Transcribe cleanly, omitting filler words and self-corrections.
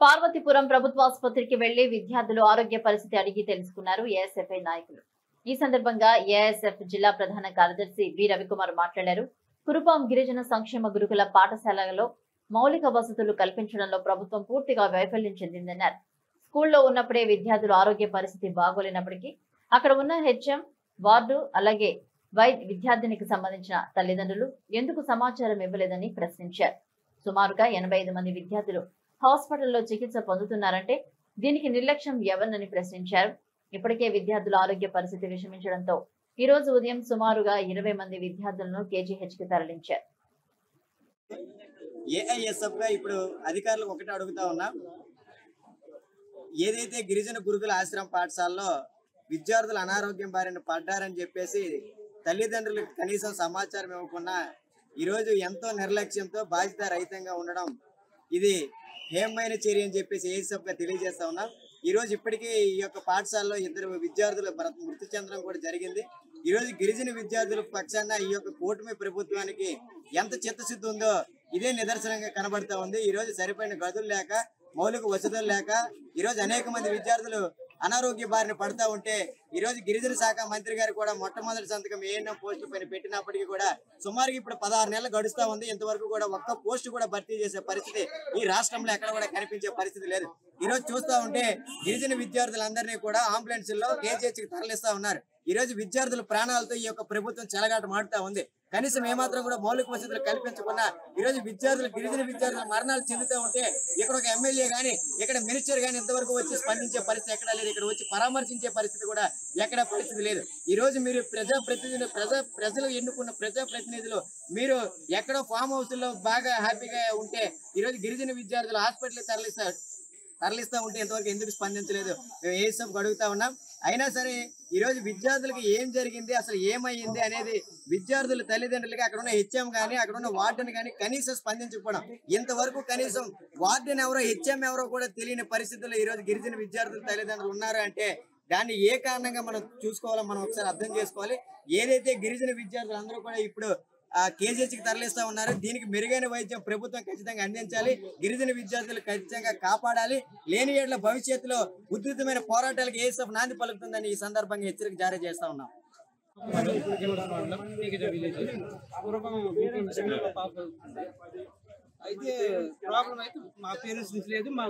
పార్వతీపురం ప్రభుత్వాసుపత్రికి వెళ్లి విద్యార్థులు ఆరోగ్య పరిస్థితి అడిగి తెలుసుకున్నారు ఏఎస్ఎఫ్ఐ నాయకులు. ఈ సందర్భంగా ఏఎస్ఎఫ్ జిల్లా ప్రధాన కార్యదర్శి బి రవికుమార్ మాట్లాడారు. కురుపాం గిరిజన సంక్షేమ గురుకుల పాఠశాలలో మౌలిక వసతులు కల్పించడంలో ప్రభుత్వం పూర్తిగా వైఫల్యం చెందిందన్నారు. స్కూల్లో ఉన్నప్పుడే విద్యార్థుల ఆరోగ్య పరిస్థితి బాగోలేనప్పటికీ అక్కడ ఉన్న హెచ్ఎం, వార్డు అలాగే విద్యార్థినికి సంబంధించిన తల్లిదండ్రులు ఎందుకు సమాచారం ఇవ్వలేదని ప్రశ్నించారు. సుమారుగా 85 మంది విద్యార్థులు హాస్పిటల్లో చికిత్స పొందుతున్నారంటే దీనికి నిర్లక్ష్యం ఎవరినని ప్రశ్నించారు. ఇప్పటికే విద్యార్థుల ఆరోగ్య పరిస్థితి విషమించడంతో ఈ రోజు ఉదయం సుమారుగా 20 మంది విద్యార్థులను కేజీహెచ్ కి తరలించారు. ఏఐఎస్ఎఫ్ గా ఇప్పుడు అధికారులకు ఒకటి అడుగుతా ఉన్నా, ఏదైతే గిరిజన గురుకుల ఆశ్రమ పాఠశాలలో విద్యార్థులు అనారోగ్యం బారిన పడ్డారని చెప్పేసి తల్లిదండ్రులకు కనీసం సమాచారం ఇవ్వకుండా ఈరోజు ఎంతో నిర్లక్ష్యంతో బాధ్యత రహితంగా ఉండడం ఇది హేయమైన చర్య అని చెప్పేసి ఏఎస్ఎఫ్ గా తెలియజేస్తా ఉన్నాం. ఈరోజు ఇప్పటికీ ఈ యొక్క పాఠశాలలో 2 విద్యార్థులు మృతి చెందడం కూడా జరిగింది. ఈరోజు గిరిజన విద్యార్థుల పక్షాన ఈ యొక్క కూటమి ప్రభుత్వానికి ఎంత చిత్తశుద్ధి ఉందో ఇదే నిదర్శనంగా కనబడతా ఉంది. ఈరోజు సరిపడిన గదులు లేక, మౌలిక వసతులు లేక ఈరోజు అనేక మంది విద్యార్థులు అనారోగ్య బారిన పడతా ఉంటే ఈరోజు గిరిజన శాఖ మంత్రి గారు కూడా మొట్టమొదటి సంతకం ఏఎన్ఎం పోస్టుల పైన పెట్టినప్పటికీ కూడా సుమారుగా ఇప్పుడు 16 నెలలు గడుస్తా ఉంది. ఇంతవరకు కూడా ఒక్క పోస్టు కూడా భర్తీ చేసే పరిస్థితి ఈ రాష్ట్రంలో ఎక్కడ కూడా కనిపించే పరిస్థితి లేదు. ఈరోజు చూస్తా ఉంటే గిరిజన విద్యార్థులందరినీ కూడా అంబులెన్స్లో కేజీహెచ్కి తరలిస్తా ఉన్నారు. ఈరోజు విద్యార్థుల ప్రాణాలతో ఈ యొక్క ప్రభుత్వం చెలగాట మాడుతా ఉంది. కనీసం ఏమాత్రం కూడా మౌలిక వసతులు కల్పించకుండా ఈరోజు గిరిజన విద్యార్థుల మరణాలు చెందుతూ ఉంటే ఇక్కడ ఒక ఎమ్మెల్యే గానీ, ఇక్కడ మినిస్టర్ గానీ ఇంతవరకు వచ్చి స్పందించే పరిస్థితి ఎక్కడా లేదు. ఇక్కడ వచ్చి పరామర్శించే పరిస్థితి కూడా ఎక్కడా పరిస్థితి లేదు. ఈ రోజు మీరు ప్రజలు ఎన్నుకున్న ప్రజాప్రతినిధులు మీరు ఎక్కడో ఫామ్ హౌస్ లో బాగా హ్యాపీగా ఉంటే ఈరోజు గిరిజన విద్యార్థులు హాస్పిటల్ తరలిస్తా ఉంటే ఇంతవరకు ఎందుకు స్పందించలేదు మేము ఏఎస్ఎఫ్ అడుగుతా ఉన్నాం. అయినా సరే ఈరోజు విద్యార్థులకు ఏం జరిగింది, అసలు ఏమైంది అనేది విద్యార్థుల తల్లిదండ్రులకి అక్కడ ఉన్న హెచ్ఎం కానీ, అక్కడ ఉన్న వార్డెన్ కానీ కనీసం స్పందించకపోవడం, ఇంతవరకు కనీసం వార్డెన్ ఎవరో హెచ్ఎం ఎవరో కూడా తెలియని పరిస్థితుల్లో ఈరోజు గిరిజన విద్యార్థుల తల్లిదండ్రులు ఉన్నారు అంటే దాన్ని ఏ కారణంగా మనం చూసుకోవాలో మనం ఒకసారి అర్థం చేసుకోవాలి. ఏదైతే గిరిజన విద్యార్థులు అందరూ కూడా ఇప్పుడు కేజీహెచ్కి తరలిస్తా ఉన్నారు, దీనికి మెరుగైన వైద్యం ప్రభుత్వం ఖచ్చితంగా అందించాలి. గిరిజన విద్యార్థులు ఖచ్చితంగా కాపాడాలి. లేని ఏళ్ల భవిష్యత్తులో ఉధృతమైన పోరాటాలకు ఏఎస్ఎఫ్ నాంది పలుకుతుందని ఈ సందర్భంగా హెచ్చరిక జారీ చేస్తా ఉన్నాం. అయితే ప్రాబ్లం అయితే మా పేరెంట్స్ నుంచి లేదు, మా